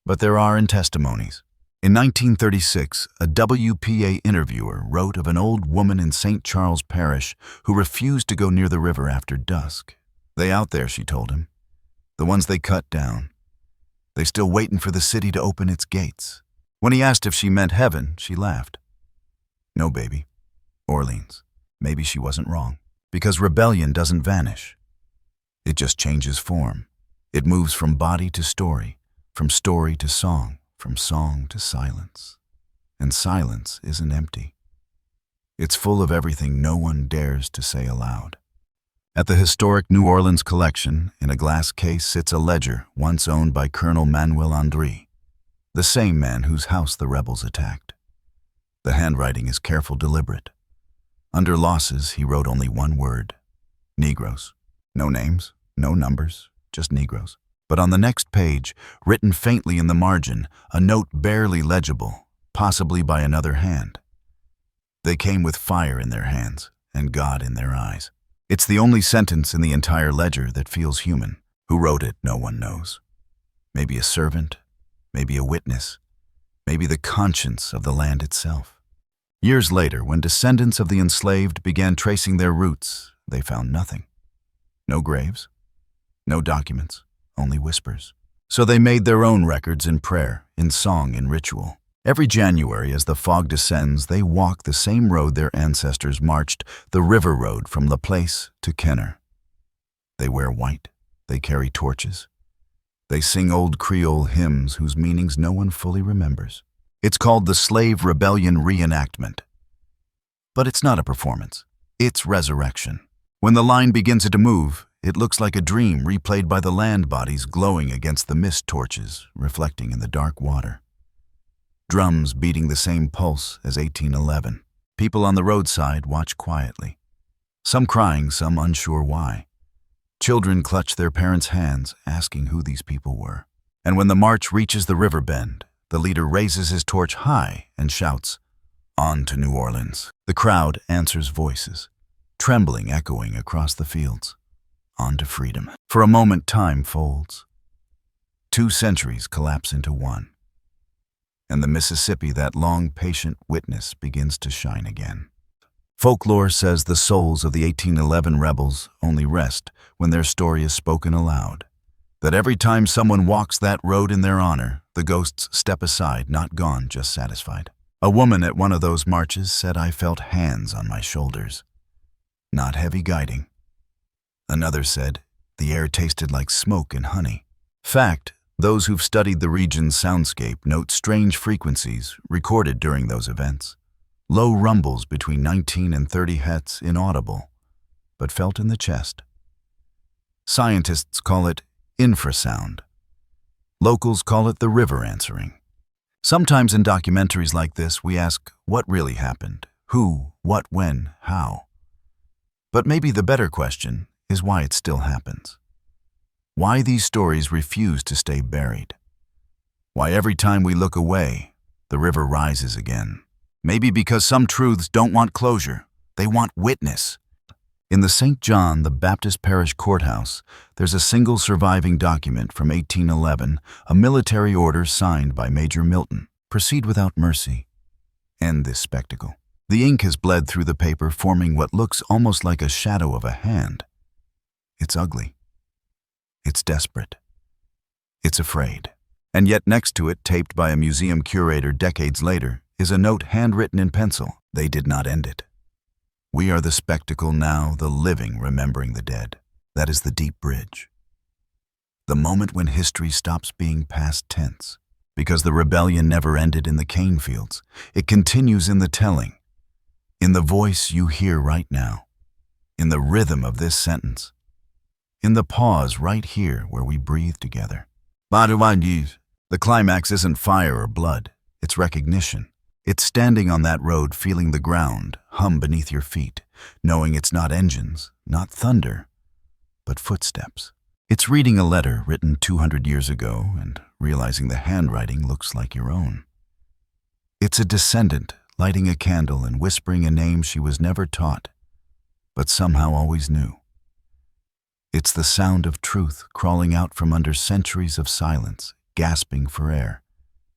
But there are in testimonies. In 1936, a WPA interviewer wrote of an old woman in St. Charles Parish who refused to go near the river after dusk. "They out there," she told him. "The ones they cut down. They still waiting for the city to open its gates." When he asked if she meant heaven, she laughed. "No, baby. Orleans." Maybe she wasn't wrong. Because rebellion doesn't vanish. It just changes form. It moves from body to story, from story to song, from song to silence. And silence isn't empty. It's full of everything no one dares to say aloud. At the historic New Orleans collection, in a glass case, sits a ledger once owned by Colonel Manuel André, the same man whose house the rebels attacked. The handwriting is careful, deliberate. Under losses, he wrote only one word: Negroes. No names, no numbers, just Negroes. But on the next page, written faintly in the margin, a note barely legible, possibly by another hand. They came with fire in their hands and God in their eyes. It's the only sentence in the entire ledger that feels human. Who wrote it, no one knows. Maybe a servant, maybe a witness, maybe the conscience of the land itself. Years later, when descendants of the enslaved began tracing their roots, they found nothing. No graves, no documents, only whispers. So they made their own records in prayer, in song, in ritual. Every January, as the fog descends, they walk the same road their ancestors marched, the river road from Laplace to Kenner. They wear white, they carry torches. They sing old Creole hymns whose meanings no one fully remembers. It's called the Slave Rebellion Reenactment. But it's not a performance. It's resurrection. When the line begins to move, it looks like a dream replayed by the land bodies glowing against the mist torches, reflecting in the dark water. Drums beating the same pulse as 1811. People on the roadside watch quietly. Some crying, some unsure why. Children clutch their parents' hands, asking who these people were. And when the march reaches the river bend, the leader raises his torch high and shouts, "On to New Orleans." The crowd answers voices, trembling, echoing across the fields. On to freedom. For a moment, time folds. 2 centuries collapse into one. And the Mississippi, that long, patient witness, begins to shine again. Folklore says the souls of the 1811 rebels only rest when their story is spoken aloud. That every time someone walks that road in their honor, the ghosts step aside, not gone, just satisfied. A woman at one of those marches said I felt hands on my shoulders. Not heavy guiding. Another said the air tasted like smoke and honey. Fact, those who've studied the region's soundscape note strange frequencies recorded during those events. Low rumbles between 19 and 30 Hz, inaudible, but felt in the chest. Scientists call it infrasound. Locals call it the river answering. Sometimes in documentaries like this, we ask what really happened, who, what, when, how. But maybe the better question is why it still happens. Why these stories refuse to stay buried. Why every time we look away, the river rises again. Maybe because some truths don't want closure, they want witness. In the St. John the Baptist Parish Courthouse, there's a single surviving document from 1811, a military order signed by Major Milton. Proceed without mercy. End this spectacle. The ink has bled through the paper, forming what looks almost like a shadow of a hand. It's ugly. It's desperate. It's afraid. And yet next to it, taped by a museum curator decades later, is a note handwritten in pencil. They did not end it. We are the spectacle now, the living remembering the dead. That is the deep bridge. The moment when history stops being past tense. Because the rebellion never ended in the cane fields. It continues in the telling, in the voice you hear right now, in the rhythm of this sentence, in the pause right here where we breathe together. The climax isn't fire or blood, it's recognition. It's standing on that road, feeling the ground hum beneath your feet, knowing it's not engines, not thunder, but footsteps. It's reading a letter written 200 years ago and realizing the handwriting looks like your own. It's a descendant lighting a candle and whispering a name she was never taught, but somehow always knew. It's the sound of truth crawling out from under centuries of silence, gasping for air,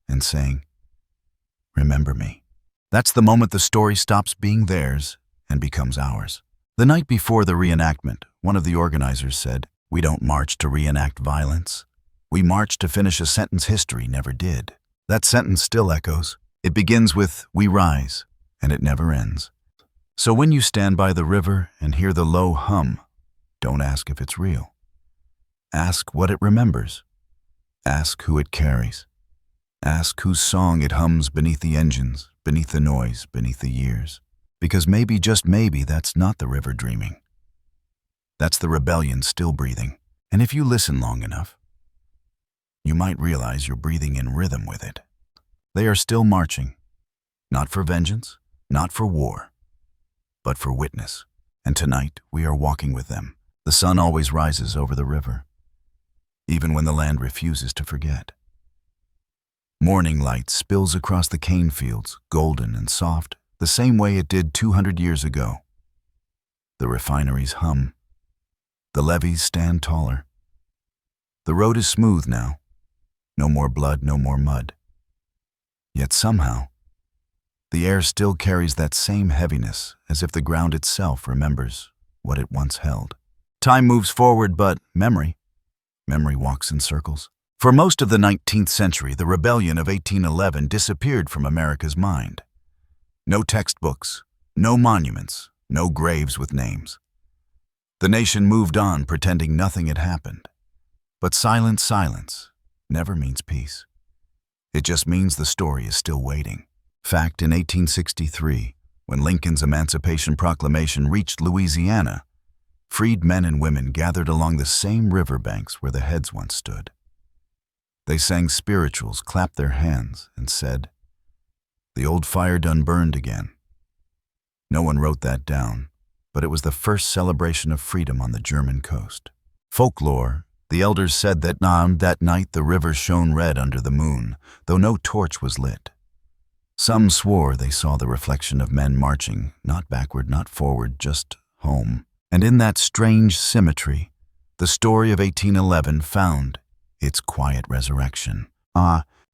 and saying, "Remember me." That's the moment the story stops being theirs and becomes ours. The night before the reenactment, one of the organizers said, "We don't march to reenact violence. We march to finish a sentence history never did." That sentence still echoes. It begins with, "We rise," and it never ends. So when you stand by the river and hear the low hum, don't ask if it's real. Ask what it remembers. Ask who it carries. Ask whose song it hums beneath the engines, beneath the noise, beneath the years. Because maybe, just maybe, that's not the river dreaming. That's the rebellion still breathing. And if you listen long enough, you might realize you're breathing in rhythm with it. They are still marching, not for vengeance, not for war, but for witness. And tonight we are walking with them. The sun always rises over the river, even when the land refuses to forget. Morning light spills across the cane fields, golden and soft, the same way it did 200 years ago. The refineries hum. The levees stand taller. The road is smooth now. No more blood, no more mud. Yet somehow, the air still carries that same heaviness, as if the ground itself remembers what it once held. Time moves forward, but memory walks in circles. For most of the 19th century, the rebellion of 1811 disappeared from America's mind. No textbooks, no monuments, no graves with names. The nation moved on, pretending nothing had happened. But silence never means peace. It just means the story is still waiting. Fact, in 1863, when Lincoln's Emancipation Proclamation reached Louisiana, freed men and women gathered along the same riverbanks where the heads once stood. They sang spirituals, clapped their hands, and said, "The old fire done burned again." No one wrote that down, but it was the first celebration of freedom on the German coast. Folklore, the elders said that that night the river shone red under the moon, though no torch was lit. Some swore they saw the reflection of men marching, not backward, not forward, just home. And in that strange symmetry, the story of 1811 found its quiet resurrection.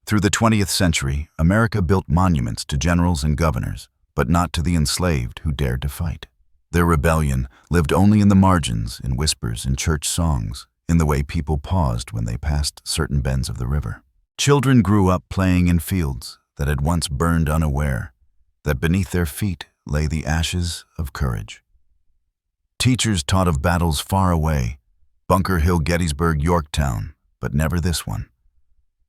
Through the 20th century, America built monuments to generals and governors, but not to the enslaved who dared to fight. Their rebellion lived only in the margins, in whispers, in church songs, in the way people paused when they passed certain bends of the river. Children grew up playing in fields that had once burned unaware, that beneath their feet lay the ashes of courage. Teachers taught of battles far away, Bunker Hill, Gettysburg, Yorktown, but never this one.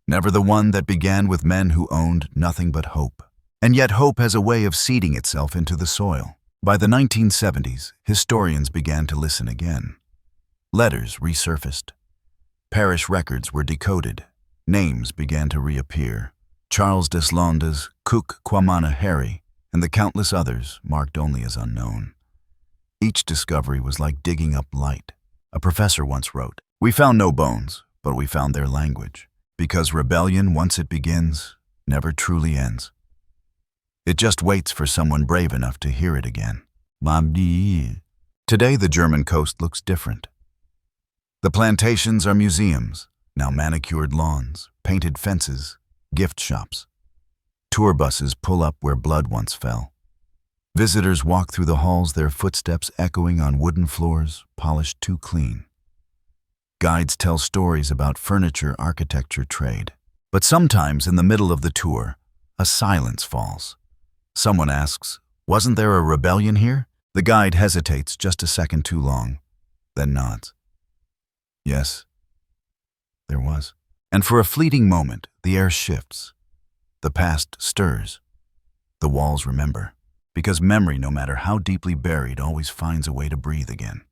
Never the one that began with men who owned nothing but hope. And yet hope has a way of seeding itself into the soil. By the 1970s, historians began to listen again. Letters resurfaced. Parish records were decoded. Names began to reappear. Charles Deslandes, Cook Kwamana Harry, and the countless others marked only as unknown. Each discovery was like digging up light. A professor once wrote, "We found no bones, but we found their language. Because rebellion, once it begins, never truly ends. It just waits for someone brave enough to hear it again." Today, the German coast looks different. The plantations are museums, now manicured lawns, painted fences, gift shops. Tour buses pull up where blood once fell. Visitors walk through the halls, their footsteps echoing on wooden floors, polished too clean. Guides tell stories about furniture, architecture, trade. But sometimes in the middle of the tour, a silence falls. Someone asks, "Wasn't there a rebellion here?" The guide hesitates just a second too long, then nods. Yes, there was. And for a fleeting moment, the air shifts. The past stirs. The walls remember, because memory, no matter how deeply buried, always finds a way to breathe again.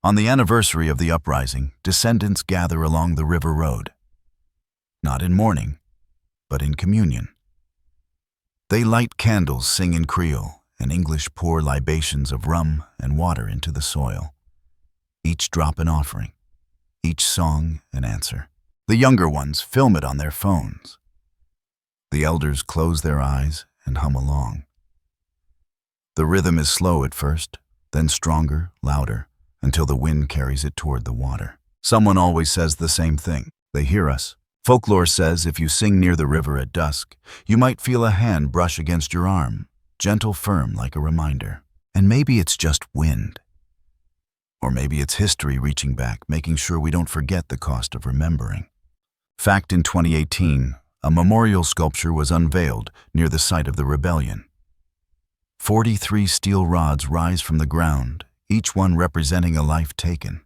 On the anniversary of the uprising, descendants gather along the river road. Not in mourning, but in communion. They light candles, sing in Creole, and English pour libations of rum and water into the soil. Each drop an offering, each song an answer. The younger ones film it on their phones. The elders close their eyes and hum along. The rhythm is slow at first, then stronger, louder, until the wind carries it toward the water. Someone always says the same thing. They hear us. Folklore says if you sing near the river at dusk, you might feel a hand brush against your arm, gentle, firm, like a reminder. And maybe it's just wind. Or maybe it's history reaching back, making sure we don't forget the cost of remembering. Fact, in 2018, a memorial sculpture was unveiled near the site of the rebellion. 43 steel rods rise from the ground, each one representing a life taken.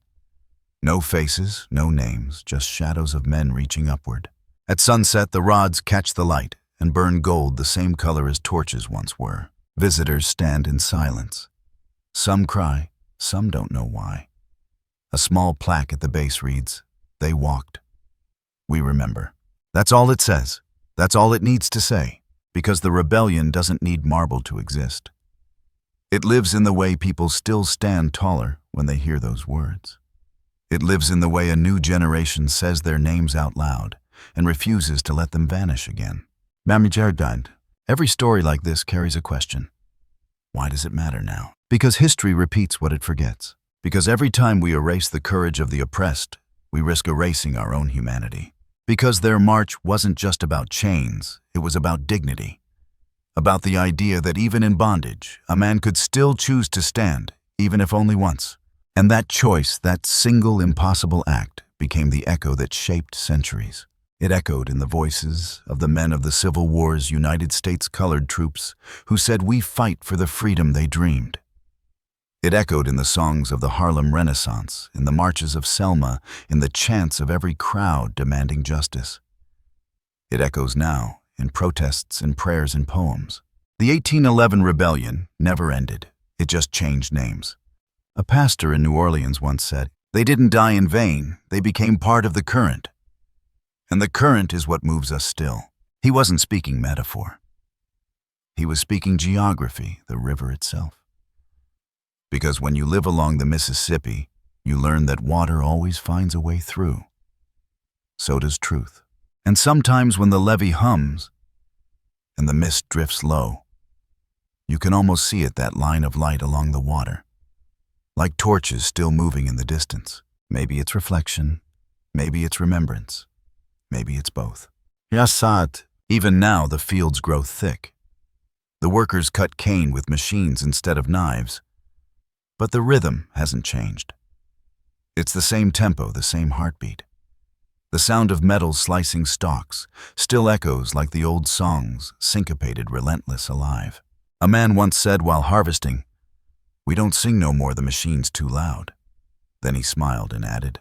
No faces, no names, just shadows of men reaching upward. At sunset, the rods catch the light and burn gold the same color as torches once were. Visitors stand in silence. Some cry, some don't know why. A small plaque at the base reads, "They walked. We remember." That's all it says. That's all it needs to say, because the rebellion doesn't need marble to exist. It lives in the way people still stand taller when they hear those words. It lives in the way a new generation says their names out loud and refuses to let them vanish again. Every story like this carries a question. Why does it matter now? Because history repeats what it forgets. Because every time we erase the courage of the oppressed, we risk erasing our own humanity. Because their march wasn't just about chains, it was about dignity. About the idea that even in bondage, a man could still choose to stand, even if only once. And that choice, that single impossible act, became the echo that shaped centuries. It echoed in the voices of the men of the Civil War's United States colored troops who said we fight for the freedom they dreamed. It echoed in the songs of the Harlem Renaissance, in the marches of Selma, in the chants of every crowd demanding justice. It echoes now in protests and prayers and poems. The 1811 rebellion never ended. It just changed names. A pastor in New Orleans once said, "They didn't die in vain. They became part of the current." And the current is what moves us still. He wasn't speaking metaphor. He was speaking geography, the river itself. Because when you live along the Mississippi, you learn that water always finds a way through. So does truth. And sometimes when the levee hums and the mist drifts low, you can almost see it, that line of light along the water, like torches still moving in the distance. Maybe it's reflection, maybe it's remembrance, maybe it's both. Yassat. Even now the fields grow thick. The workers cut cane with machines instead of knives. But the rhythm hasn't changed. It's the same tempo, the same heartbeat. The sound of metal slicing stalks still echoes like the old songs, syncopated, relentless, alive. A man once said while harvesting, "We don't sing no more, the machine's too loud." Then he smiled and added,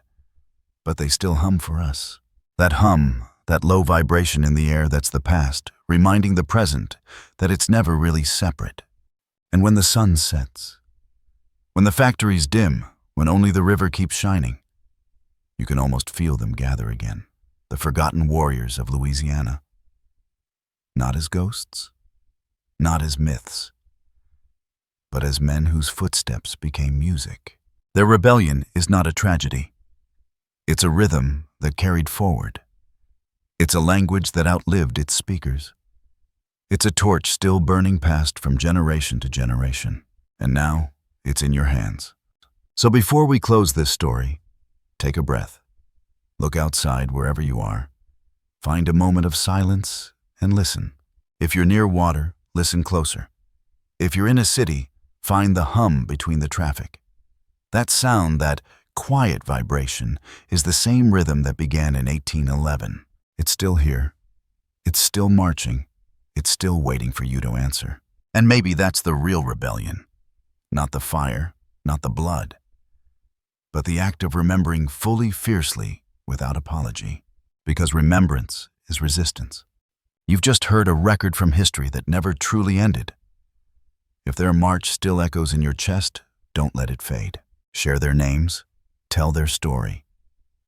"But they still hum for us." That hum, that low vibration in the air, that's the past, reminding the present that it's never really separate. And when the sun sets, when the factories dim, when only the river keeps shining, you can almost feel them gather again, the forgotten warriors of Louisiana. Not as ghosts, not as myths, but as men whose footsteps became music. Their rebellion is not a tragedy. It's a rhythm that carried forward. It's a language that outlived its speakers. It's a torch still burning past from generation to generation. And now, it's in your hands. So before we close this story, take a breath. Look outside wherever you are. Find a moment of silence and listen. If you're near water, listen closer. If you're in a city, find the hum between the traffic. That sound, that quiet vibration, is the same rhythm that began in 1811. It's still here. It's still marching. It's still waiting for you to answer. And maybe that's the real rebellion. Not the fire, not the blood, but the act of remembering fully, fiercely, without apology. Because remembrance is resistance. You've just heard a record from history that never truly ended. If their march still echoes in your chest, don't let it fade. Share their names, tell their story.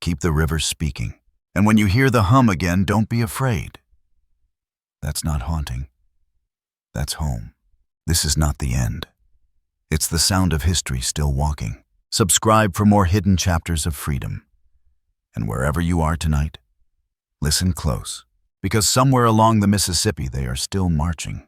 Keep the river speaking. And when you hear the hum again, don't be afraid. That's not haunting. That's home. This is not the end. It's the sound of history still walking. Subscribe for more hidden chapters of freedom. And wherever you are tonight, listen close, because somewhere along the Mississippi they are still marching.